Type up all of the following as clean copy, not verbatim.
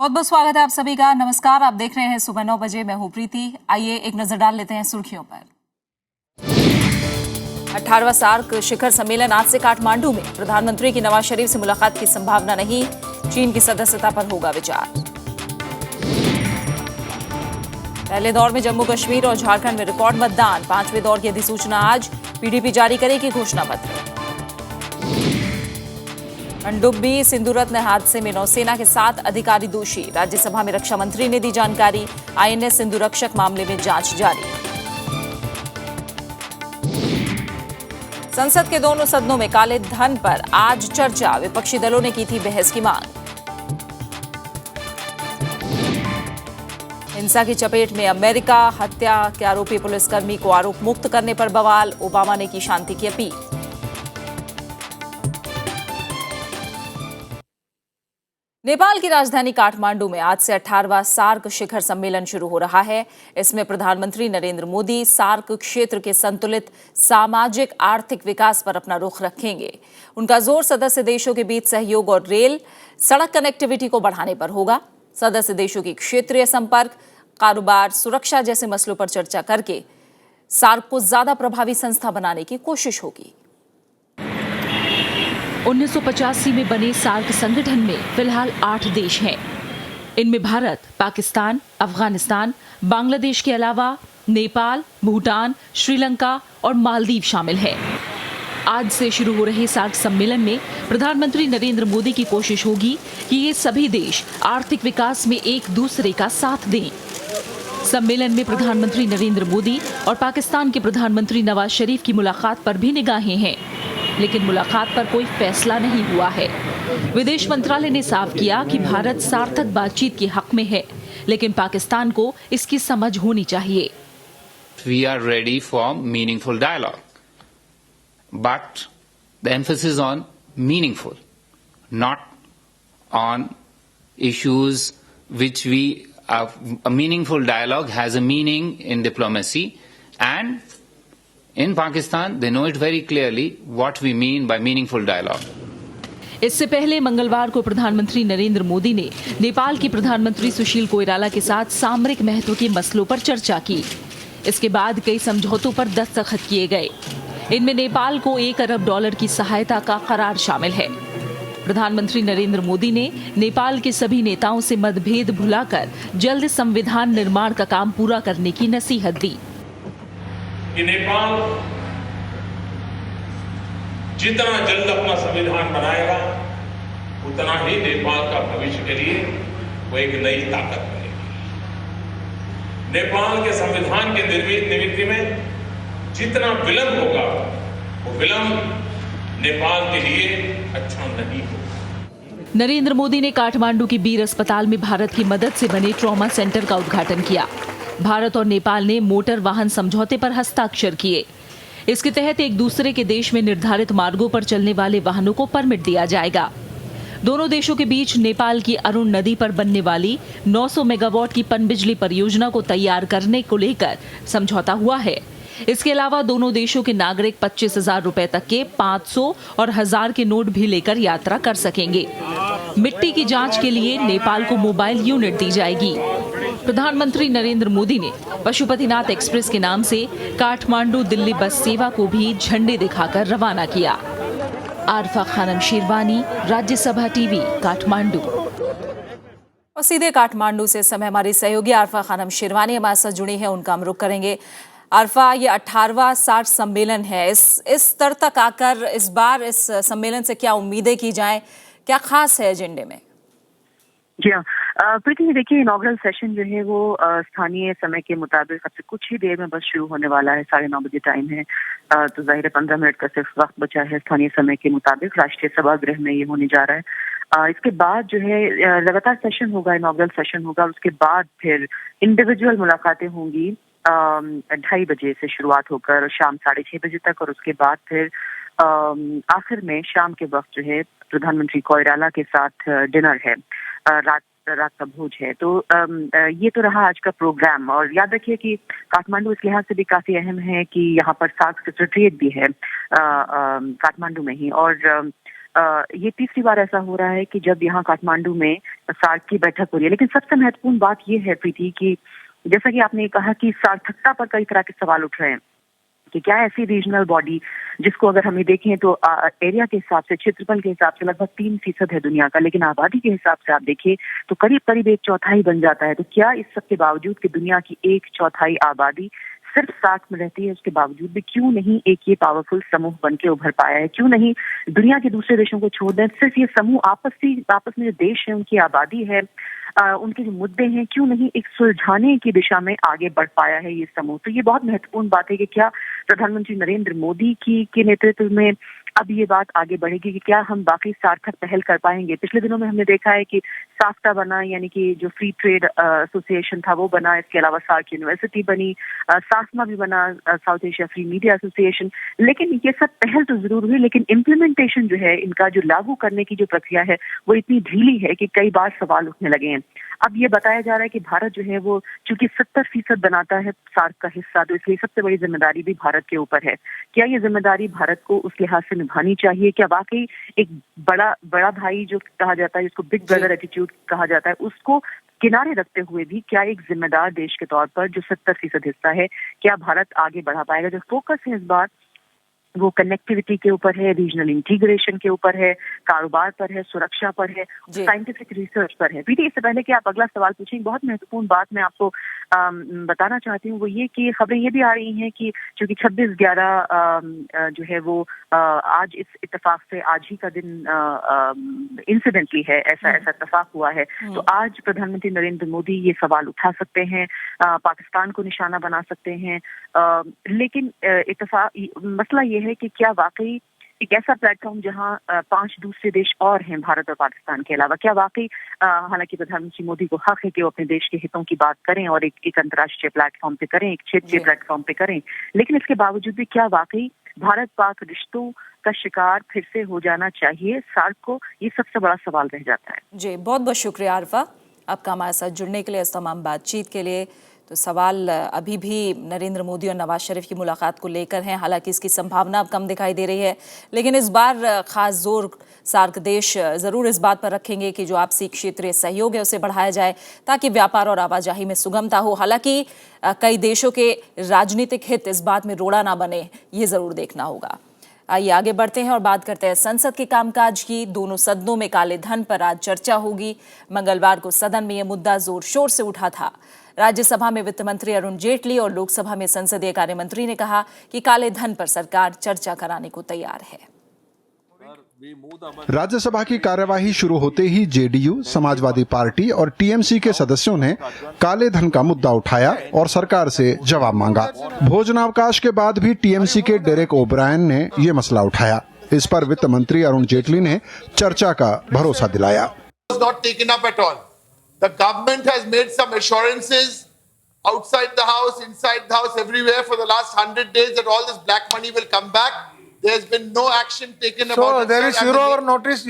बहुत बहुत स्वागत है आप सभी का। नमस्कार, आप देख रहे हैं सुबह 9 बजे। मैं हूं प्रीति। आइए एक नजर डाल लेते हैं सुर्खियों पर। 18वां सार्क शिखर सम्मेलन आज से काठमांडू में। प्रधानमंत्री की नवाज शरीफ से मुलाकात की संभावना नहीं, चीन की सदस्यता पर होगा विचार। पहले दौर में जम्मू कश्मीर और झारखंड में रिकॉर्ड मतदान। 5वें दौर की अधिसूचना आज, पीडीपी जारी करेगी घोषणा पत्र। पनडुब्बी सिंधुरत्न हादसे में नौसेना के 7 अधिकारी दोषी। राज्यसभा में रक्षा मंत्री ने दी जानकारी। आईएनएस सिंधुरक्षक मामले में जांच जारी। संसद के दोनों सदनों में काले धन पर आज चर्चा। विपक्षी दलों ने की थी बहस की मांग। हिंसा की चपेट में अमेरिका। हत्या के आरोपी पुलिसकर्मी को आरोप मुक्त करने पर बवाल। ओबामा ने की शांति की अपील। नेपाल की राजधानी काठमांडू में आज से 18वां सार्क शिखर सम्मेलन शुरू हो रहा है। इसमें प्रधानमंत्री नरेंद्र मोदी सार्क क्षेत्र के संतुलित सामाजिक आर्थिक विकास पर अपना रुख रखेंगे। उनका जोर सदस्य देशों के बीच सहयोग और रेल सड़क कनेक्टिविटी को बढ़ाने पर होगा। सदस्य देशों की क्षेत्रीय संपर्क, कारोबार, सुरक्षा जैसे मसलों पर चर्चा करके सार्क को ज्यादा प्रभावी संस्था बनाने की कोशिश होगी। 1985 में बने सार्क संगठन में फिलहाल 8 देश हैं। इनमें भारत, पाकिस्तान, अफगानिस्तान, बांग्लादेश के अलावा नेपाल, भूटान, श्रीलंका और मालदीव शामिल है। आज से शुरू हो रहे सार्क सम्मेलन में प्रधानमंत्री नरेंद्र मोदी की कोशिश होगी कि ये सभी देश आर्थिक विकास में एक दूसरे का साथ दें। सम्मेलन में प्रधानमंत्री नरेंद्र मोदी और पाकिस्तान के प्रधानमंत्री नवाज शरीफ की मुलाकात पर भी निगाहें हैं, लेकिन मुलाकात पर कोई फैसला नहीं हुआ है। विदेश मंत्रालय ने साफ किया कि भारत सार्थक बातचीत के हक में है, लेकिन पाकिस्तान को इसकी समझ होनी चाहिए। We are ready for meaningful dialogue, but the emphasis on meaningful, not on issues which a meaningful dialogue has a meaning in diplomacy, and in Pakistan, they know it very clearly what we mean by meaningful dialogue. इससे पहले मंगलवार को प्रधानमंत्री नरेंद्र मोदी ने नेपाल की प्रधानमंत्री सुशील कोइराला के साथ सामरिक महत्व के मसलों पर चर्चा की। इसके बाद कई समझौतों पर दस्तखत किए गए। इनमें नेपाल को $1 अरब की सहायता का करार शामिल है। प्रधानमंत्री नरेंद्र मोदी ने नेपाल के सभी नेताओं से मतभेद भुलाकर जल्द संविधान निर्माण का काम पूरा करने की नसीहत दी। कि नेपाल जितना जल्द अपना संविधान बनाएगा, उतना ही नेपाल का भविष्य के लिए वो एक नई ताकत बनेगी। नेपाल के संविधान के निर्मिति में जितना विलंब होगा, वो विलंब नेपाल के लिए अच्छा नहीं होगा। नरेंद्र मोदी ने काठमांडू के बीर अस्पताल में भारत की मदद से बने ट्रॉमा सेंटर का उद्घाटन किया। भारत और नेपाल ने मोटर वाहन समझौते पर हस्ताक्षर किए। इसके तहत एक दूसरे के देश में निर्धारित मार्गों पर चलने वाले वाहनों को परमिट दिया जाएगा। दोनों देशों के बीच नेपाल की अरुण नदी पर बनने वाली 900 मेगावाट की पनबिजली परियोजना को तैयार करने को लेकर समझौता हुआ है। इसके अलावा दोनों देशों के नागरिक 25,000 रुपए तक के 500 और 1000 के नोट भी लेकर यात्रा कर सकेंगे। मिट्टी की जांच के लिए नेपाल को मोबाइल यूनिट दी जाएगी। प्रधानमंत्री नरेंद्र मोदी ने पशुपतिनाथ एक्सप्रेस के नाम से काठमांडू दिल्ली बस सेवा को भी झंडे दिखाकर रवाना किया। आरफा खानम शेरवानी, राज्यसभा टीवी, काठमांडू। और सीधे काठमांडू से समय हमारी सहयोगी आरफा खानम शेरवानी हमारे साथ जुड़ी है, उनका हम रुख करेंगे। आरफा, ये 18वां सार्क सम्मेलन है। इस स्तर तक आकर इस बार इस सम्मेलन से क्या उम्मीदें की जाएं, क्या खास है एजेंडे में? जी हाँ प्रीति, देखिए इनॉग्रल सेशन जो है वो स्थानीय समय के मुताबिक अब से कुछ ही देर में बस शुरू होने वाला है। 9:30 बजे टाइम है, तो जाहिर है 15 मिनट का सिर्फ वक्त बचा है स्थानीय समय के मुताबिक। राष्ट्रीय सभागृह में ये होने जा रहा है। इसके बाद जो है लगातार सेशन होगा, इनॉग्रल सेशन होगा। उसके बाद फिर इंडिविजुअल मुलाकातें होंगी 2:30 बजे से शुरुआत होकर शाम 6:30 बजे तक, और उसके बाद फिर आखिर में शाम के वक्त जो है प्रधानमंत्री कोइराला के साथ डिनर है, रात का भोज है। तो ये तो रहा आज का प्रोग्राम। और याद रखिए कि काठमांडू इस लिहाज से भी काफी अहम है कि यहाँ पर सार्क सेक्रेटरीट भी है काठमांडू में ही। और ये तीसरी बार ऐसा हो रहा है कि जब यहाँ काठमांडू में सार्क की बैठक हो रही है। लेकिन सबसे महत्वपूर्ण बात ये है प्रीति कि जैसा कि आपने कहा कि सार्थकता पर कई तरह के सवाल उठ रहे हैं कि क्या ऐसी रीजनल बॉडी जिसको अगर हमें देखें तो एरिया के हिसाब से, क्षेत्रफल के हिसाब से लगभग 3% है दुनिया का, लेकिन आबादी के हिसाब से आप देखिए तो करीब करीब 1/4 बन जाता है। तो क्या इस सब के बावजूद कि दुनिया की 1/4 आबादी सिर्फ सार्क में रहती है, उसके बावजूद भी क्यों नहीं एक ये पावरफुल समूह बन के उभर पाया है? क्यों नहीं दुनिया के दूसरे देशों को छोड़ दें, सिर्फ ये समूह आपस में जो देश है, उनकी आबादी है, उनके जो मुद्दे हैं, क्यों नहीं एक सुलझाने की दिशा में आगे बढ़ पाया है ये समूह? तो ये बहुत महत्वपूर्ण बात है कि क्या प्रधानमंत्री नरेंद्र मोदी के नेतृत्व में अब ये बात आगे बढ़ेगी कि क्या हम बाकी सार्थक पहल कर पाएंगे? पिछले दिनों में हमने देखा है कि साफ्टा बना, यानी कि जो फ्री ट्रेड एसोसिएशन था वो बना, इसके अलावा सार्क यूनिवर्सिटी बनी, सासमा भी बना, south Asia free media association. लेकिन ये सब पहल तो जरूर हुई, लेकिन इम्प्लीमेंटेशन जो है, इनका जो लागू करने की जो प्रक्रिया है वो इतनी ढीली है कि कई बार सवाल उठने लगे हैं। अब ये बताया जा रहा है कि भारत जो है वो चूंकि 70% बनाता है सार्क का हिस्सा, तो इसलिए सबसे बड़ी जिम्मेदारी भी भारत के ऊपर है। क्या ये जिम्मेदारी भारत को उस लिहाज से निभानी चाहिए? क्या वाकई एक बड़ा भाई जो कहा जाता है, जिसको बिग ब्रदर एटीट्यूड कहा जाता है, उसको किनारे रखते हुए भी क्या एक जिम्मेदार देश के तौर पर जो 70% हिस्सा है, क्या भारत आगे बढ़ा पाएगा? जो फोकस है इस बार वो कनेक्टिविटी के ऊपर है, रीजनल इंटीग्रेशन के ऊपर है, कारोबार पर है, सुरक्षा पर है, साइंटिफिक रिसर्च पर है। प्रीति, इससे पहले कि आप अगला सवाल पूछें, बहुत महत्वपूर्ण बात मैं आपको बताना चाहती हूँ, वो ये कि खबरें ये भी आ रही हैं कि चूंकि 26/11 जो है वो आज इस इत्तेफाक से आज ही का दिन इंसिडेंटली है, ऐसा इत्तेफाक हुआ है, तो आज प्रधानमंत्री नरेंद्र मोदी ये सवाल उठा सकते हैं, पाकिस्तान को निशाना बना सकते हैं। लेकिन मसला ये है कि क्या वाकई एक ऐसा प्लेटफॉर्म जहां 5 दूसरे देश और हैं भारत और पाकिस्तान के अलावा, क्या वाकई हालांकि प्रधानमंत्री मोदी को हक है कि वो अपने देश के हितों की बात करें और एक अंतर्राष्ट्रीय प्लेटफॉर्म पे करें, एक क्षेत्रीय प्लेटफॉर्म पे करें, लेकिन इसके बावजूद भी क्या वाकई भारत पाक रिश्तों का शिकार फिर से हो जाना चाहिए सार्क को? ये सबसे बड़ा सवाल रह जाता है। जी, बहुत बहुत शुक्रिया आरफा आपका हमारे साथ जुड़ने के लिए, इस तमाम बातचीत के लिए। तो सवाल अभी भी नरेंद्र मोदी और नवाज शरीफ की मुलाकात को लेकर हैं, हालांकि इसकी संभावना अब कम दिखाई दे रही है, लेकिन इस बार खास जोर सार्क देश ज़रूर इस बात पर रखेंगे कि जो आपसी क्षेत्रीय सहयोग है उसे बढ़ाया जाए ताकि व्यापार और आवाजाही में सुगमता हो। हालांकि कई देशों के राजनीतिक हित इस बात में रोड़ा ना बने, ये ज़रूर देखना होगा। आइए आगे बढ़ते हैं और बात करते हैं संसद के कामकाज की। दोनों सदनों में काले धन पर आज चर्चा होगी। मंगलवार को सदन में यह मुद्दा जोर शोर से उठा था। राज्यसभा में वित्त मंत्री अरुण जेटली और लोकसभा में संसदीय कार्य मंत्री ने कहा कि काले धन पर सरकार चर्चा कराने को तैयार है। राज्यसभा की कार्यवाही शुरू होते ही जेडीयू, समाजवादी पार्टी और टीएमसी के सदस्यों ने काले धन का मुद्दा उठाया और सरकार से जवाब मांगा। भोजनावकाश के बाद भी टीएमसी के डेरेक ओब्रायन ने ये मसला उठाया। इस पर वित्त मंत्री अरुण जेटली ने चर्चा का भरोसा दिलाया। The government has made some assurances outside the house, inside the house, everywhere for the last 100 days that all this black money will come back. There's been no action taken about it. So there is zero hour notice.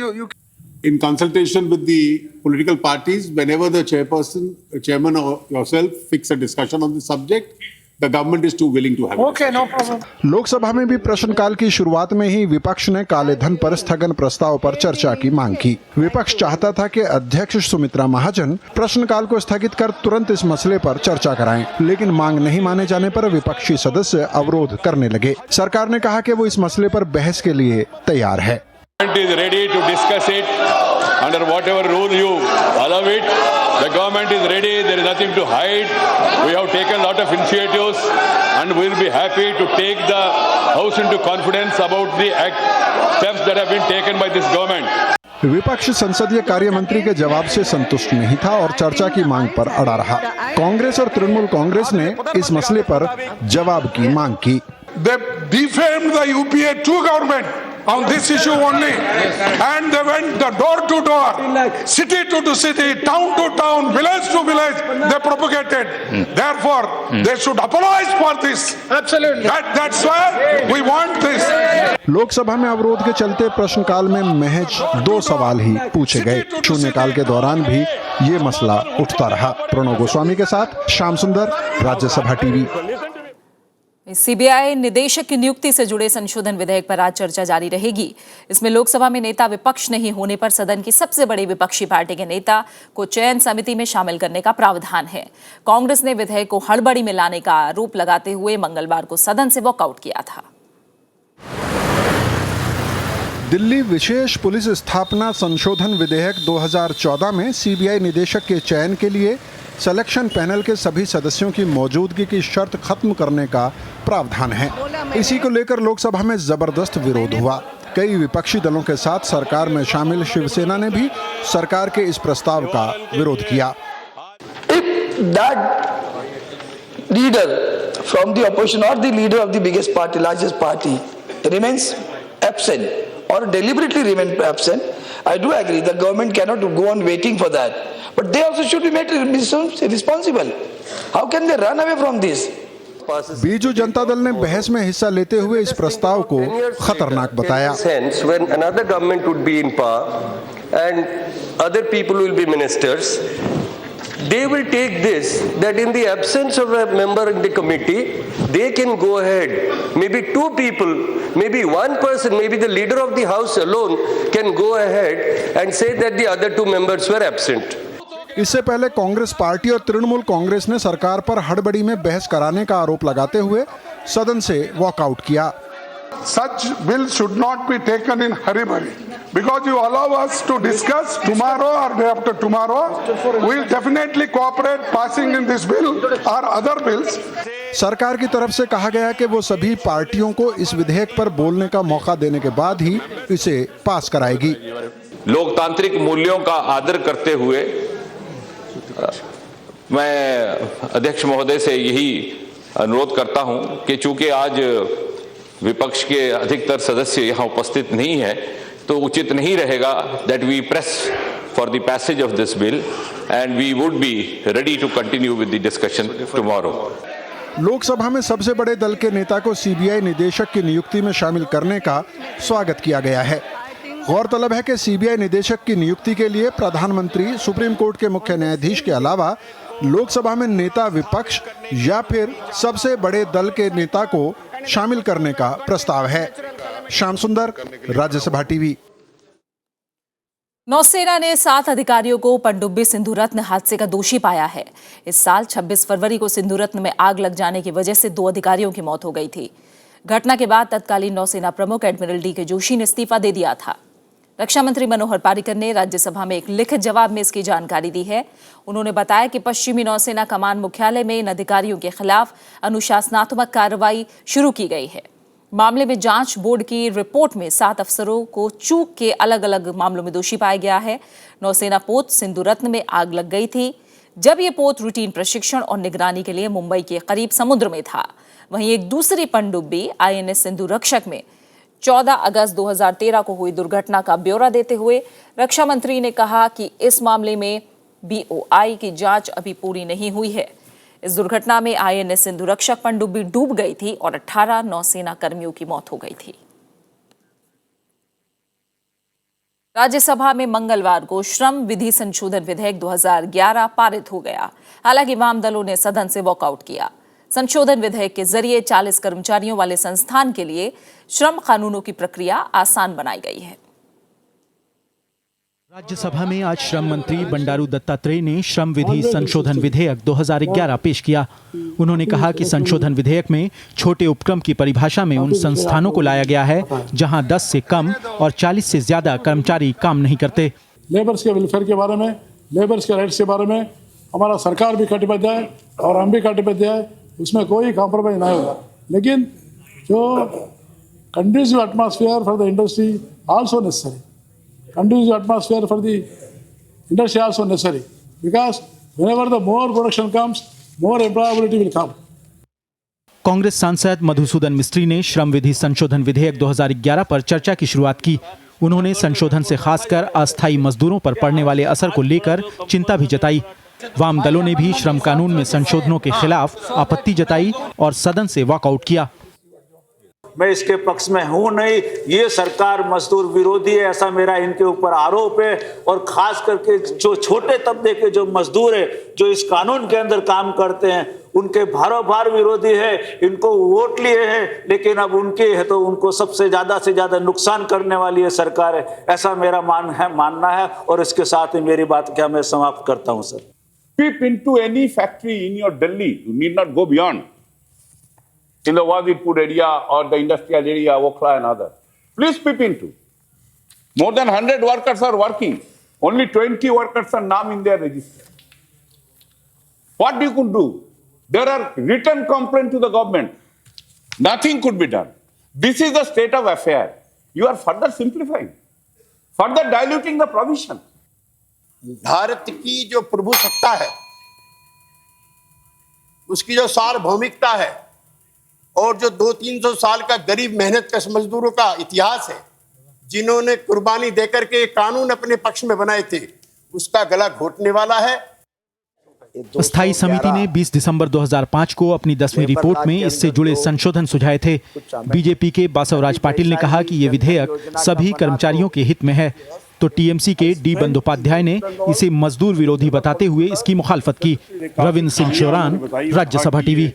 In consultation with the political parties, whenever the chairman or yourself fix a discussion on the subject, the government is too willing to have it. Okay, no problem. Lok Sabha में भी प्रश्नकाल की शुरुआत में ही विपक्ष ने काले धन पर स्थगन प्रस्ताव पर चर्चा की मांग की। विपक्ष चाहता था कि अध्यक्ष सुमित्रा महाजन प्रश्नकाल को स्थगित कर तुरंत इस मसले पर चर्चा कराएं, लेकिन मांग नहीं माने जाने पर विपक्षी सदस्य अवरोध करने लगे। सरकार ने कहा कि वो इस मसले पर बहस के लिए तैयार है। The government is ready. There is nothing to hide. We have taken a lot of initiatives, and we will be happy to take the House into confidence about the steps that have been taken by this government. विपक्ष संसदीय कार्य मंत्री के जवाब से संतुष्ट नहीं था और चर्चा की मांग पर अड़ा रहा। कांग्रेस और तृणमूल कांग्रेस ने इस मसले पर जवाब की मांग की। They defamed the UPA 2 government on this issue only, and they went the door to door, city to city, town to town, village to village. They propagated. Therefore, they should apologize for this. Absolutely. That's why we want this. Lok Sabha में अवरोध के चलते प्रश्नकाल में महज 2 सवाल ही पूछे गए। शून्यकाल के दौरान भी ये मसला उठता रहा। प्रणव गोस्वामी के साथ श्याम सुंदर, राज्यसभा टीवी। सीबीआई निदेशक की नियुक्ति से जुड़े संशोधन विधेयक पर आज चर्चा जारी रहेगी। इसमें लोकसभा में नेता विपक्ष नहीं होने पर सदन की सबसे बड़ी विपक्षी पार्टी के नेता को चयन समिति में शामिल करने का प्रावधान है। कांग्रेस ने विधेयक को हड़बड़ी में लाने का आरोप लगाते हुए मंगलवार को सदन से वॉकआउट किया था। दिल्ली विशेष पुलिस स्थापना संशोधन विधेयक 2014 में सीबीआई निदेशक के चयन के लिए सिलेक्शन पैनल के सभी सदस्यों की मौजूदगी की शर्त खत्म करने का प्रावधान है। इसी को लेकर लोकसभा में जबरदस्त विरोध हुआ। कई विपक्षी दलों के साथ सरकार में शामिल शिवसेना ने भी सरकार के इस प्रस्ताव का विरोध किया। If that leader from the opposition or the leader of the biggest party, largest party, remains absent or deliberately remain absent, I do agree the government cannot go on waiting for that. But they also should be made responsible. How can they run away from this? Biju Janata Dal ने बहस में हिस्सा लेते हुए इस प्रस्ताव को खतरनाक बताया। When another government would be in power and other people will be ministers, they will take this, that in the absence of a member in the committee, they can go ahead. Maybe two people, maybe one person, maybe the leader of the house alone can go ahead and say that the other two members were absent. इससे पहले Congress party और तृणमूल कांग्रेस ने सरकार पर हड़बड़ी में बहस कराने का आरोप लगाते हुए सदन से वॉकआउट किया। Such bill should not be taken in hurry, because you allow us to discuss tomorrow or day after tomorrow. We will definitely cooperate passing in this bill or other bills. सरकार की तरफ से कहा गया कि वो सभी पार्टियों को इस विधेयक पर बोलने का मौका देने के बाद ही इसे पास कराएगी। लोकतांत्रिक मूल्यों का आदर करते हुए मैं अध्यक्ष महोदय से यही अनुरोध करता हूं कि चूंकि आज विपक्ष के अधिकतर सदस्य यहां उपस्थित नहीं है, तो उचित नहीं रहेगा that we press for the passage of this bill and we would be ready to continue with the discussion tomorrow. Lok Sabha में सबसे बड़े दल के नेता को सीबीआई निदेशक की नियुक्ति में शामिल करने का स्वागत किया गया है। गौरतलब है कि सीबीआई निदेशक की नियुक्ति के लिए प्रधानमंत्री, सुप्रीम कोर्ट के मुख्य न्यायाधीश के अलावा लोकसभा में नेता विपक्ष या फिर सबसे बड़े दल के नेता को शामिल करने का प्रस्ताव है। श्याम सुंदर, राज्यसभा टीवी। नौसेना ने 7 अधिकारियों को पनडुब्बी सिंधु रत्न हादसे का दोषी पाया है। इस साल 26 फरवरी को सिंधु रत्न में आग लग जाने की वजह से 2 अधिकारियों की मौत हो गई थी। घटना के बाद तत्कालीन नौसेना प्रमुख एडमिरल डी.के. जोशी ने इस्तीफा दे दिया था। रक्षा मंत्री मनोहर पारिकर ने राज्यसभा में एक लिखित जवाब में इसकी जानकारी दी है। उन्होंने बताया कि पश्चिमी नौसेना कमान मुख्यालय में इन अधिकारियों के खिलाफ अनुशासनात्मक कार्रवाई शुरू की गई है। मामले में जांच बोर्ड की रिपोर्ट में 7 अफसरों को चूक के अलग अलग मामलों में दोषी पाया गया है। नौसेना पोत सिंधु रत्न में आग लग गई थी जब ये पोत रूटीन प्रशिक्षण और निगरानी के लिए मुंबई के करीब समुद्र में था। वहीं एक दूसरी पनडुब्बी INS सिंधु रक्षक में 14 अगस्त 2013 को हुई दुर्घटना का ब्यौरा देते हुए रक्षा मंत्री ने कहा कि इस मामले में BOI की जांच अभी पूरी नहीं हुई है। इस दुर्घटना में INS सिंधु रक्षक पनडुब्बी डूब गई थी और 18 नौसेना कर्मियों की मौत हो गई थी। राज्यसभा में मंगलवार को श्रम विधि संशोधन विधेयक 2011 पारित हो गया। हालांकि वाम दलों ने सदन से वॉकआउट किया। संशोधन विधेयक के जरिए 40 कर्मचारियों वाले संस्थान के लिए श्रम कानूनों की प्रक्रिया आसान बनाई गई है। राज्यसभा में आज श्रम मंत्री बंडारू दत्तात्रेय ने श्रम विधि संशोधन विधेयक 2011 पेश किया। उन्होंने कहा कि संशोधन विधेयक में छोटे उपक्रम की परिभाषा में उन संस्थानों को लाया गया है जहां 10 से कम और 40 से ज्यादा कर्मचारी काम नहीं करते। लेबर्स के वेलफेयर के बारे में, लेबर्स के राइट्स के बारे में हमारा सरकार भी कटिबद्ध है और हम भी कटिबद्ध है, उसमें कोई कॉम्प्रोमाइज नहीं होगा। लेकिन जो conducive atmosphere for the industry also necessary, conducive atmosphere for the industry also necessary, because whenever the more production comes, more employability will come. Congress सांसद मधुसूदन मिस्त्री ने श्रम विधि संशोधन विधेयक 2011 पर चर्चा की शुरुआत की। उन्होंने संशोधन से खासकर अस्थायी मजदूरों पर पड़ने वाले असर को लेकर चिंता भी जताई। वाम दलों ने भी श्रम कानून में संशोधनों के खिलाफ आपत्ति जताई और सदन से वॉकआउट किया। मैं इसके पक्ष में हूं नहीं, ये सरकार मजदूर विरोधी है, ऐसा मेरा इनके ऊपर आरोप है। और खास करके जो छोटे तबके के जो मजदूर है, जो इस कानून के अंदर काम करते हैं, उनके भारोभार विरोधी है, इनको वोट लिए हैं, लेकिन अब उनके है तो उनको सबसे ज्यादा से ज्यादा नुकसान करने वाली है सरकार है, ऐसा मेरा मानना है। और इसके साथ ही मेरी बात क्या मैं समाप्त करता हूं sir. Peep into any factory in your Delhi. You need not go beyond. In the Wazirpur area or the industrial area, Okhla and others. Please peep into. More than 100 workers are working. Only 20 workers are named in their register. What you could do? There are written complaints to the government. Nothing could be done. This is the state of affair. You are further simplifying, further diluting the provision. Bharat की जो प्रभुसत्ता है, उसकी जो सार्वभौमिकता है और जो 200-300 साल का गरीब मेहनत कश मजदूरों का इतिहास है, जिन्होंने कुर्बानी देकर के कानून अपने पक्ष में बनाए थे, उसका गला घोटने वाला है। स्थायी समिति ने 20 दिसंबर 2005 को अपनी 10वीं रिपोर्ट में इससे जुड़े संशोधन सुझाए थे। बीजेपी के बासवराज पाटिल ने कहा कि ये विधेयक सभी कर्मचारियों के हित में है, तो टीएमसी के डी बंदोपाध्याय ने इसे मजदूर विरोधी बताते हुए इसकी मुखालफत की। रविंद्र सिंह चौरान, राज्यसभा टीवी।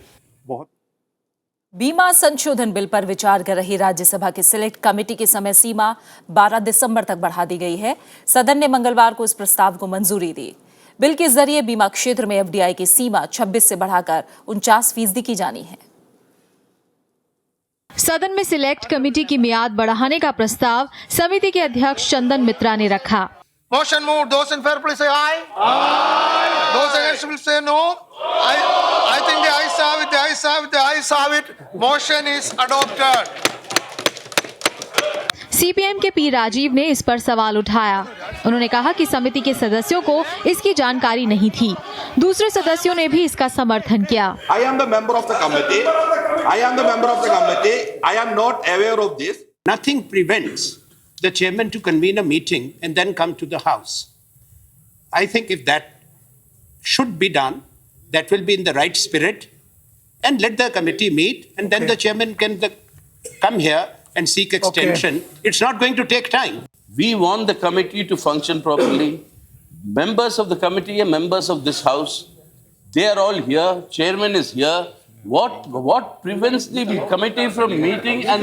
बीमा संशोधन बिल पर विचार कर रही राज्यसभा की सिलेक्ट कमेटी की समय सीमा 12 दिसंबर तक बढ़ा दी गई है। सदन ने मंगलवार को इस प्रस्ताव को मंजूरी दी। बिल के जरिए बीमा क्षेत्र में एफडीआई की सीमा 26 से बढ़ाकर 49% की जानी है। सदन में सिलेक्ट कमेटी की मियाद बढ़ाने का प्रस्ताव समिति के अध्यक्ष चंदन मित्रा ने रखा। Motion moved. Those in favor, please say aye. Aye. Those against will say no. I think the ayes have it. The ayes have it. The ayes have it. Motion is adopted. CPM के P Rajiv ने इस पर सवाल उठाया। उन्होंने कहा कि समिति के सदस्यों को इसकी जानकारी नहीं थी। दूसरे सदस्यों ने भी इसका समर्थन किया। I am the member of the committee. I am not aware of this. Nothing prevents the chairman to convene a meeting and then come to the House. I think if that should be done, that will be in the right spirit, and let the committee meet, and then the chairman can come here and seek extension. Okay. It's not going to take time. We want the committee to function properly. Members of the committee and members of this House, they are all here. Chairman is here. What prevents the committee from meeting and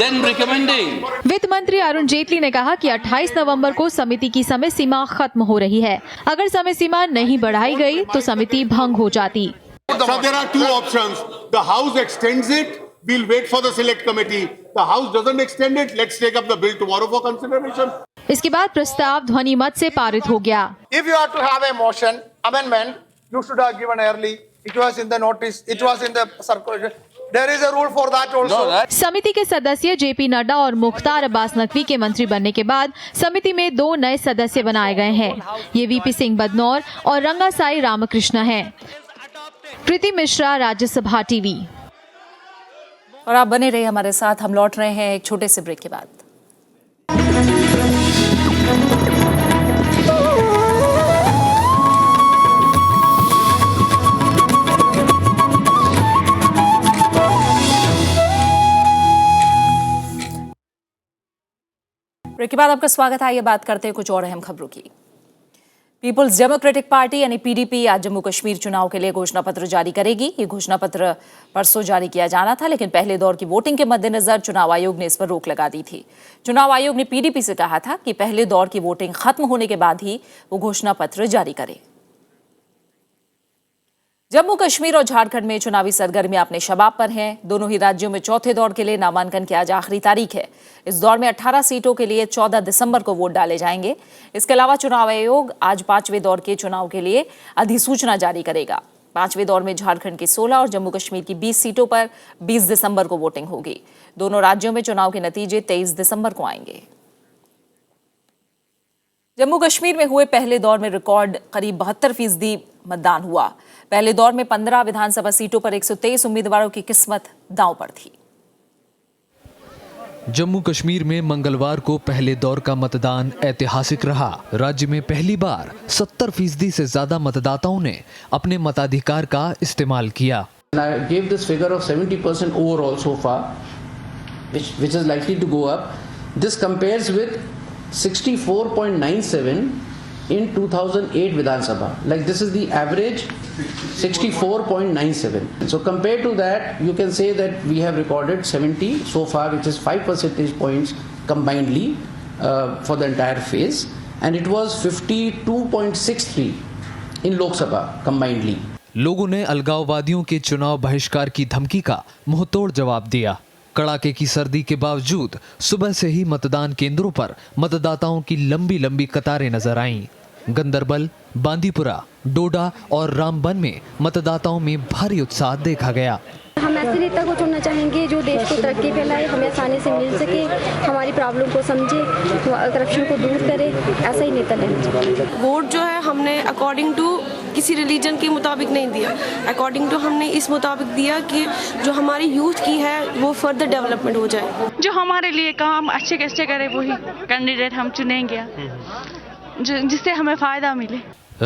then recommending? वित्त मंत्री अरुण जेटली ने कहा कि 28 नवंबर को समिति की समय सीमा खत्म हो रही है। अगर समय सीमा नहीं बढ़ाई गई तो समिति भंग हो जाती। So there are two options. The House extends it. We'll wait for the select committee. The House doesn't extend it. Let's take up the bill tomorrow for consideration. इसके बाद प्रस्ताव ध्वनि मत से पारित हो गया। If you are to have a motion amendment, you should have given early. It was in the notice. It was in the circulation. There is a rule for that also. समिति के सदस्य जेपी नड्डा और मुख्तार अब्बास नकवी के मंत्री बनने के बाद समिति में 2 नए सदस्य बनाए गए हैं। ये वीपी सिंह बदनौर और रंगासाई रामकृष्ण हैं। प्रीति मिश्रा, राज्यसभा टीवी। और आप बने रहे हमारे साथ, हम लौट रहे हैं एक छोटे से ब्रेक के बाद। ब्रेक के बाद आपका स्वागत है। आइए बात करते हैं कुछ और अहम खबरों की। पीपुल्स डेमोक्रेटिक पार्टी यानी पीडीपी आज जम्मू कश्मीर चुनाव के लिए घोषणा पत्र जारी करेगी। ये घोषणा पत्र परसों जारी किया जाना था, लेकिन पहले दौर की वोटिंग के मद्देनजर चुनाव आयोग ने इस पर रोक लगा दी थी। चुनाव आयोग ने पीडीपी से कहा था कि पहले दौर की वोटिंग खत्म होने के बाद ही वो घोषणा पत्र जारी करे। जम्मू कश्मीर और झारखंड में चुनावी सरगर्मियां अपने शबाब पर हैं। दोनों ही राज्यों में चौथे दौर के लिए नामांकन की आज आखिरी तारीख है। इस दौर में 18 सीटों के लिए 14 दिसंबर को वोट डाले जाएंगे। इसके अलावा चुनाव आयोग आज 5वें दौर के चुनाव के लिए अधिसूचना जारी करेगा। 5वें दौर में झारखंड की 16 और जम्मू कश्मीर की 20 सीटों पर 20 दिसंबर को वोटिंग होगी। दोनों राज्यों में चुनाव के नतीजे 23 दिसंबर को आएंगे। जम्मू कश्मीर में हुए पहले दौर में रिकॉर्ड करीब 72% मतदान हुआ। पहले दौर में 15 विधानसभा सीटों पर 123 उम्मीदवारों की किस्मत दांव पर थी। जम्मू कश्मीर में मंगलवार को पहले दौर का मतदान ऐतिहासिक रहा। राज्य में पहली बार 70% से ज्यादा मतदाताओं ने अपने मताधिकार का इस्तेमाल किया। I gave this figure of 70% overall so far, which is likely to go up. This compares with 64.97 in 2008 Vidhan Sabha. Like this is the average 64.97. So compared to that, you can say that we have recorded 70 so far, which is 5 percentage points combinedly for the entire phase, and it was 52.63 in Lok Sabha combinedly. लोगों ने अलगाववादियों के चुनाव बहिष्कार की धमकी का मुंहतोड़ जवाब दिया। कड़ाके की सर्दी के बावजूद सुबह से ही मतदान केंद्रों पर मतदाताओं की लंबी लंबी कतारें नजर आईं। गंदरबल, बांदीपुरा, डोडा और रामबन में मतदाताओं में भारी उत्साह देखा गया। हम ऐसे नेता को चुनना चाहेंगे जो देश को तरक्की फैलाए, हमें आसानी से मिल सके, हमारी प्रॉब्लम को समझे, करप्शन को दूर करे, ऐसा ही नेता लेना चाहिए। वोट जो है हमने अकॉर्डिंग टू किसी रिलीजन के मुताबिक नहीं दिया, अकॉर्डिंग टू हमने इस मुताबिक दिया कि जो हमारी यूथ की है वो फर्दर डेवलपमेंट हो जाए। जो हमारे लिए काम अच्छे कैसे करे वही कैंडिडेट हम चुनेंगे जिससे हमें फायदा मिले।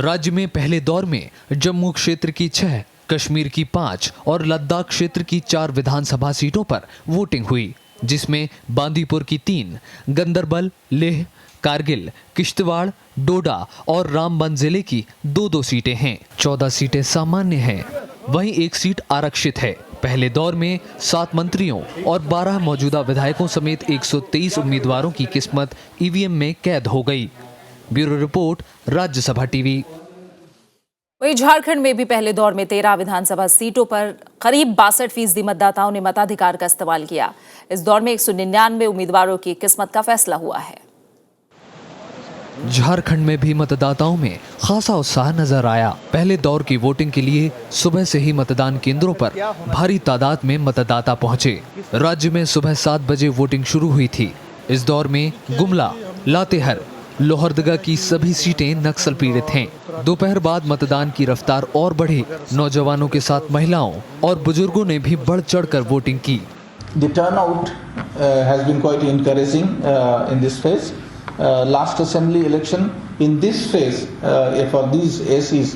राज्य में पहले दौर में जम्मू क्षेत्र की 6, कश्मीर की 5 और लद्दाख क्षेत्र की 4 विधानसभा सीटों पर वोटिंग हुई, जिसमें बांदीपुर की 3, गंदरबल, लेह, कारगिल, किश्तवाड़, डोडा और रामबन जिले की 2-2 सीटें हैं। 14 सीटें सामान्य हैं, वहीं 1 सीट आरक्षित है। पहले दौर में 7 मंत्रियों और 12 मौजूदा विधायकों समेत 123 उम्मीदवारों की किस्मत ईवीएम में कैद हो गई। Bureau report, Rajya Sabha TV. वहीं झारखंड में भी पहले दौर में 13 विधानसभा सीटों पर करीब 62% मतदाताओं ने मताधिकार का इस्तेमाल किया। इस दौर में 199 उम्मीदवारों की किस्मत का फैसला हुआ है। झारखंड में भी मतदाताओं में खासा उत्साह नजर आया। पहले दौर की वोटिंग के लिए सुबह से ही मतदान केंद्रों पर भारी तादाद में मतदाता पहुंचे। राज्य में सुबह 7 बजे वोटिंग शुरू हुई थी। इस दौर में गुमला, लातेहार, लोहरदगा की सभी सीटें नक्सल पीड़ित हैं। दोपहर बाद मतदान की रफ्तार और बढ़ी। नौजवानों के साथ महिलाओं और बुजुर्गों ने भी बढ़ चढ़कर वोटिंग की। The turnout has been quite encouraging in this phase. Last assembly election in this phase for these ACs,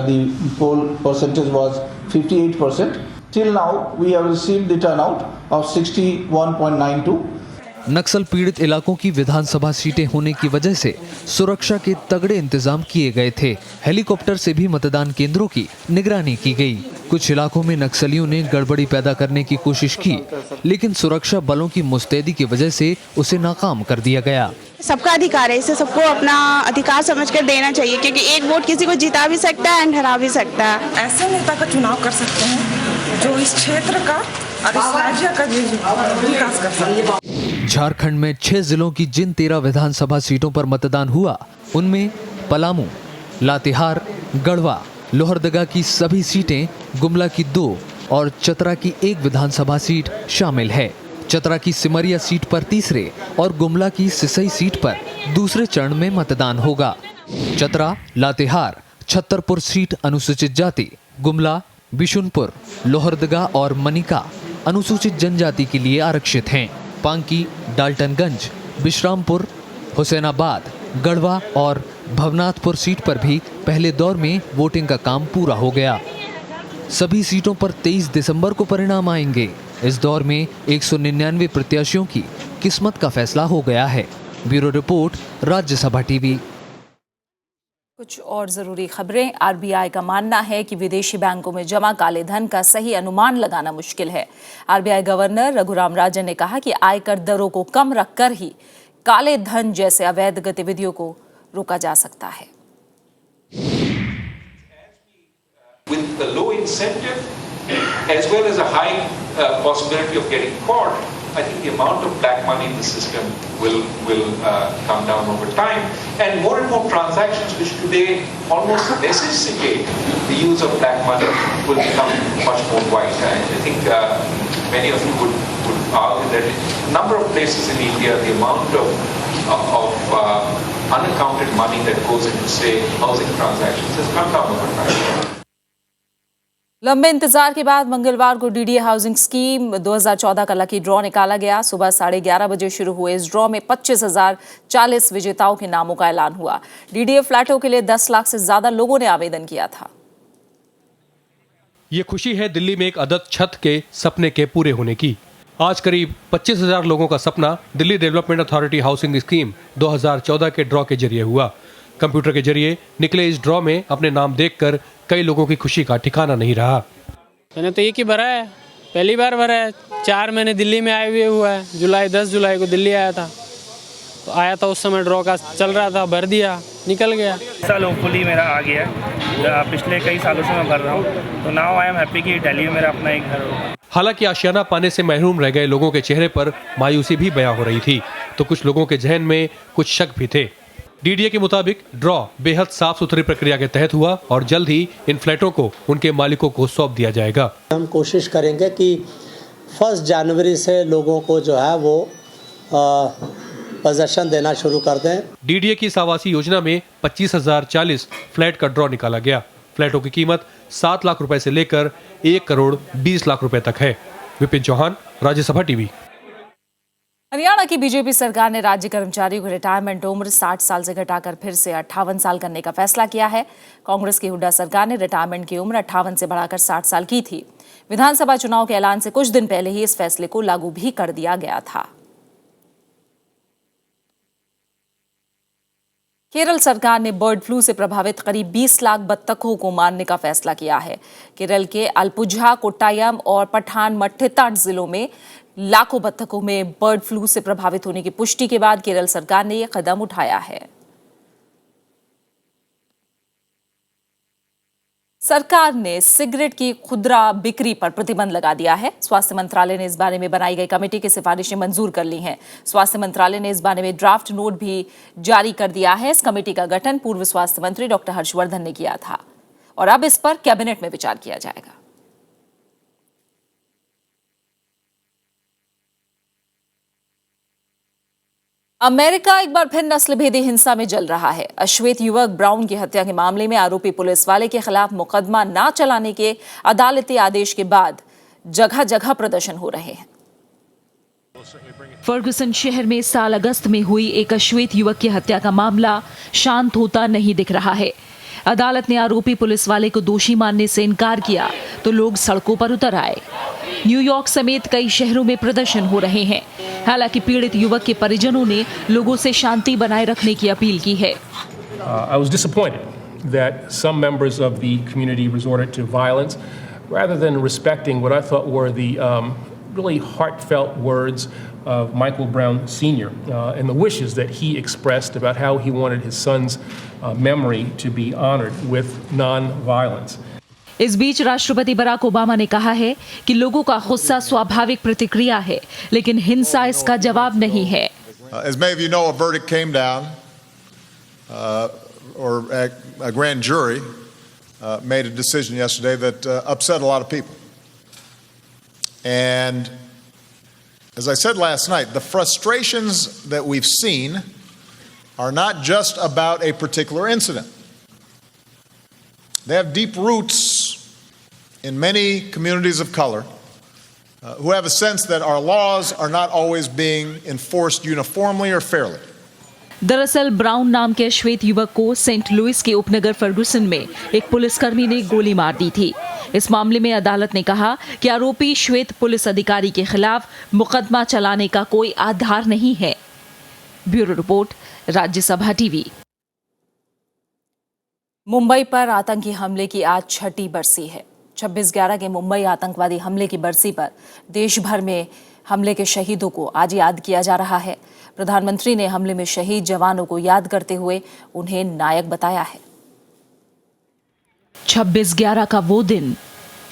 the poll percentage was 58%. Till now, we have received the turnout of 61.92. नक्सल पीड़ित इलाकों की विधानसभा सीटें होने की वजह से सुरक्षा के तगड़े इंतजाम किए गए थे। हेलीकॉप्टर से भी मतदान केंद्रों की निगरानी की गई। कुछ इलाकों में नक्सलियों ने गड़बड़ी पैदा करने की कोशिश की, लेकिन सुरक्षा बलों की मुस्तैदी की वजह से उसे नाकाम कर दिया गया। सबका अधिकार है, इसे सबको अपना अधिकार समझकर देना चाहिए, क्योंकि एक वोट किसी को जिता भी सकता है एंड हरा भी सकता है। ऐसे नेता का चुनाव कर सकते हैं जो इस क्षेत्र का और इस राज्य का विकास कर सकते हैं। झारखंड में 6 जिलों की जिन 13 विधानसभा सीटों पर मतदान हुआ, उनमें पलामू, लातेहार, गढ़वा, लोहरदगा की सभी सीटें, गुमला की 2 और चतरा की 1 विधानसभा सीट शामिल है। चतरा की सिमरिया सीट पर तीसरे और गुमला की सिसई सीट पर दूसरे चरण में मतदान होगा। चतरा, लातेहार, छतरपुर सीट अनुसूचित जाति, गुमला, बिशुनपुर, लोहरदगा और मनिका अनुसूचित जनजाति के लिए आरक्षित हैं। पांकी, डाल्टनगंज, बिश्रामपुर, हुसैनाबाद, गढ़वा और भवनाथपुर सीट पर भी पहले दौर में वोटिंग का काम पूरा हो गया। सभी सीटों पर 23 दिसंबर को परिणाम आएंगे। इस दौर में 199 प्रत्याशियों की किस्मत का फैसला हो गया है। Bureau report, Rajya Sabha TV. कुछ और जरूरी खबरें। आरबीआई का मानना है कि विदेशी बैंकों में जमा काले धन का सही अनुमान लगाना मुश्किल है। आरबीआई गवर्नर रघुराम राजन ने कहा कि आयकर दरों को कम रखकर ही काले धन जैसे अवैध गतिविधियों को रोका जा सकता है। With the low incentive as well as a high possibility of getting caught, I think the amount of black money in the system will come down over time, and more transactions which today almost necessitate the use of black money will become much more white. I think many of you would argue that in a number of places in India, the amount of unaccounted money that goes into, say, housing transactions has come down over time. लंबे इंतजार के बाद मंगलवार को DDA housing scheme 2014 का lucky draw निकाला गया। सुबह 11:30 बजे शुरू हुए इस ड्रॉ में 25,040 विजेताओं के नामों का ऐलान हुआ। डीडीए फ्लैटों के लिए 10 लाख से ज्यादा लोगों ने आवेदन किया था। ये खुशी है दिल्ली में एक अदद छत के सपने के पूरे होने की। आज करीब 25,000 लोगों का सपना Delhi development authority housing scheme 2014 के ड्रॉ के जरिए हुआ। कंप्यूटर के जरिए निकले इस ड्रॉ में अपने नाम देखकर कई लोगों की खुशी का ठिकाना नहीं रहा। मैंने तो एक ही भरा है, पहली बार भरा है। 4 महीने दिल्ली में आए हुए हुआ है। 10 जुलाई को दिल्ली आया था, तो आया था उस समय ड्रॉ का चल रहा था, भर दिया, निकल गया। साल होपफुली मेरा आ गया है। पिछले कई सालों से मैं भर रहा हूँ, तो नाउ आई एम हैप्पी कि दिल्ली में मेरा अपना एक घर होगा। हालांकि आशियाना पाने से महरूम रह गए लोगों के चेहरे पर मायूसी भी बयां हो रही थी, तो कुछ लोगों के जहन में कुछ शक भी थे। डीडीए के मुताबिक ड्रॉ बेहद साफ सुथरी प्रक्रिया के तहत हुआ और जल्द ही इन फ्लैटों को उनके मालिकों को सौंप दिया जाएगा। हम कोशिश करेंगे कि 1 जनवरी से लोगों को जो है वो पोजेशन देना शुरू कर दें। डीडीए की इस आवासीय योजना में 25,040 फ्लैट का ड्रॉ निकाला गया। फ्लैटों की कीमत 7 लाख रुपए से लेकर 1 करोड़ 20 लाख रुपए तक है। विपिन चौहान, राज्यसभा टीवी। हरियाणा की बीजेपी सरकार ने राज्य कर्मचारियों की रिटायरमेंट उम्र 60 साल से घटाकर फिर से 58 साल करने का फैसला किया है। कांग्रेस की हुड्डा सरकार ने रिटायरमेंट की उम्र 58 से बढ़ाकर 60 साल की थी। विधानसभा चुनाव के ऐलान से कुछ दिन पहले ही इस फैसले को लागू भी कर दिया गया था। केरल सरकार ने बर्ड फ्लू से प्रभावित करीब 20 लाख बत्तखों को मारने का फैसला किया है। केरल के अलपुझा, कोट्टायम और पठानमथिट्टा जिलों में लाखों बत्तखों में बर्ड फ्लू से प्रभावित होने की पुष्टि के बाद केरल सरकार ने यह कदम उठाया है। सरकार ने सिगरेट की खुदरा बिक्री पर प्रतिबंध लगा दिया है। स्वास्थ्य मंत्रालय ने इस बारे में बनाई गई कमेटी की सिफारिशें मंजूर कर ली हैं। स्वास्थ्य मंत्रालय ने इस बारे में ड्राफ्ट नोट भी जारी कर दिया है। इस कमेटी का गठन पूर्व स्वास्थ्य मंत्री डॉक्टर हर्षवर्धन ने किया था और अब इस पर कैबिनेट में विचार किया जाएगा। अमेरिका एक बार फिर नस्लभेदी हिंसा में जल रहा है। अश्वेत युवक ब्राउन की हत्या के मामले में आरोपी पुलिस वाले के खिलाफ मुकदमा न चलाने के अदालती आदेश के बाद जगह जगह प्रदर्शन हो रहे हैं। फर्गुसन शहर में साल अगस्त में हुई एक अश्वेत युवक की हत्या का मामला शांत होता नहीं दिख रहा है। अदालत ने आरोपी पुलिस वाले को दोषी मानने से इनकार किया तो लोग सड़कों पर उतर आए। न्यूयॉर्क समेत कई शहरों में प्रदर्शन हो रहे हैं। हालांकि पीड़ित युवक के परिजनों ने लोगों से शांति बनाए रखने की अपील की है। I was disappointed that some members of the community resorted to violence rather than respecting what I thought were the really heartfelt words of Michael Brown Sr. And the wishes that he expressed about how he wanted his son's memory to be honored with non-violence. इस बीच राष्ट्रपति Barack Obama ने कहा है कि लोगों का गुस्सा स्वाभाविक प्रतिक्रिया है, लेकिन हिंसा इसका जवाब नहीं है। As many of you know, a verdict came down, or a grand jury made a decision yesterday that upset a lot of people. And as I said last night, the frustrations that we've seen are not just about a particular incident. They have deep roots in many communities of color who have a sense that our laws are not always being enforced uniformly or fairly. दरअसल brown नाम के अश्वेत युवक को Saint Louis के उपनगर Ferguson में एक पुलिसकर्मी ने गोली मार दी थी। इस मामले में अदालत ने कहा कि आरोपी श्वेत पुलिस अधिकारी के खिलाफ मुकदमा चलाने का कोई आधार नहीं है। Bureau report, Rajya Sabha TV. Mumbai पर आतंकी हमले की आज 6ठी बरसी है। 26/11 के मुंबई आतंकवादी हमले की बरसी पर देश भर में हमले के शहीदों को आज याद किया जा रहा है। प्रधानमंत्री ने हमले में शहीद जवानों को याद करते हुए उन्हें नायक बताया है। 26/11 का वो दिन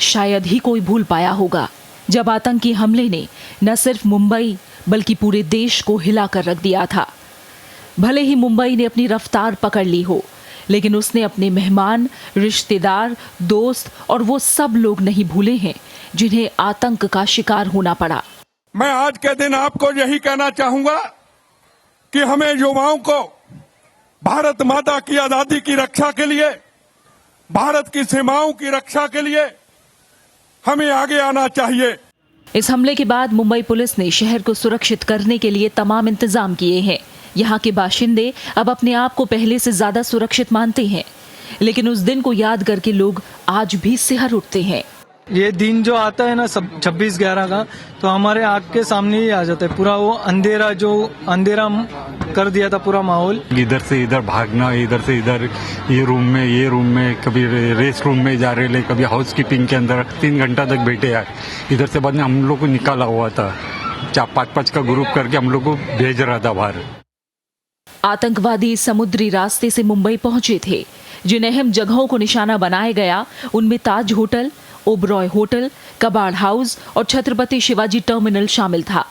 शायद ही कोई भूल पाया होगा, जब आतंकी हमले ने न सिर्फ मुंबई बल्कि पूरे देश को हिला कर रख दिया था। भले ही मुंबई ने अपनी रफ्तार पकड़ ली हो, लेकिन उसने अपने मेहमान, रिश्तेदार, दोस्त और वो सब लोग नहीं भूले हैं जिन्हें आतंक का शिकार होना पड़ा। मैं आज के दिन आपको यही कहना चाहूंगा कि हमें युवाओं को भारत माता की आजादी की रक्षा के लिए, भारत की सीमाओं की रक्षा के लिए हमें आगे आना चाहिए। इस हमले के बाद मुंबई पुलिस ने शहर को सुरक्षित करने के लिए तमाम इंतजाम किए हैं। यहाँ के बाशिंदे अब अपने आप को पहले से ज्यादा सुरक्षित मानते हैं, लेकिन उस दिन को याद करके लोग आज भी सिहर उठते हैं। ये दिन जो आता है ना सब 26/11 का, तो हमारे आँख के सामने ही आ जाता है पूरा वो अंधेरा कर दिया था पूरा माहौल। इधर से इधर भागना, इधर से इधर, ये रूम में कभी रेस्ट रूम में जा रहे, कभी हाउस कीपिंग के अंदर 3 घंटा तक बैठे यार। इधर से बाद में हम लोग को निकाला हुआ था, 4-5 का ग्रुप करके हम लोग को भेज रहा था बाहर। आतंकवादी समुद्री रास्ते से मुंबई पहुंचे थे। जिन अहम जगहों को निशाना बनाया गया उनमें ताज होटल, ओबरॉय होटल, कबाड़ हाउस और छत्रपति शिवाजी टर्मिनल शामिल था।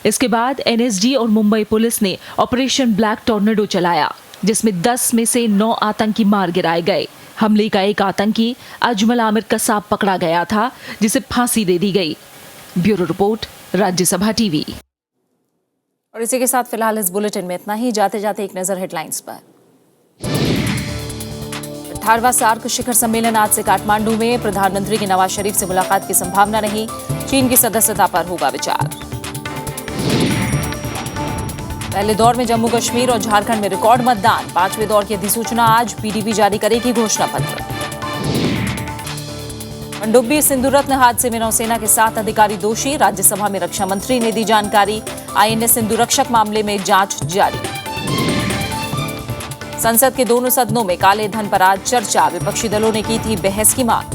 इसके बाद एनएसजी और मुंबई पुलिस ने ऑपरेशन ब्लैक टॉर्नेडो चलाया, जिसमें 10 में से 9 आतंकी मार गिराए गए। हमले का एक आतंकी अजमल आमिर कसाब पकड़ा गया था, जिसे फांसी दे दी गई। Bureau report, Rajya Sabha TV. और इसी के साथ फिलहाल इस बुलेटिन में इतना ही। जाते जाते एक नजर हेडलाइंस पर। 18वां सार्क शिखर सम्मेलन आज से काठमांडू में। प्रधानमंत्री की नवाज शरीफ से मुलाकात की संभावना नहीं, चीन की सदस्यता पर होगा विचार। पहले दौर में जम्मू कश्मीर और झारखंड में रिकॉर्ड मतदान। 5वें दौर की अधिसूचना आज, पीडीपी जारी करेगी घोषणा पत्र। पनडुब्बी सिंधु रत्न हादसे में नौसेना के 7 अधिकारी दोषी, राज्यसभा में रक्षा मंत्री ने दी जानकारी। आईएनएस सिंधु रक्षक मामले में जांच जारी। संसद के दोनों सदनों में काले धन पर आज चर्चा, विपक्षी दलों ने की थी बहस की मांग।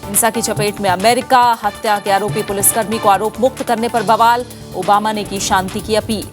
हिंसा की चपेट में अमेरिका, हत्या के आरोपी पुलिसकर्मी को आरोप मुक्त करने पर बवाल, ओबामा ने की शांति की अपील।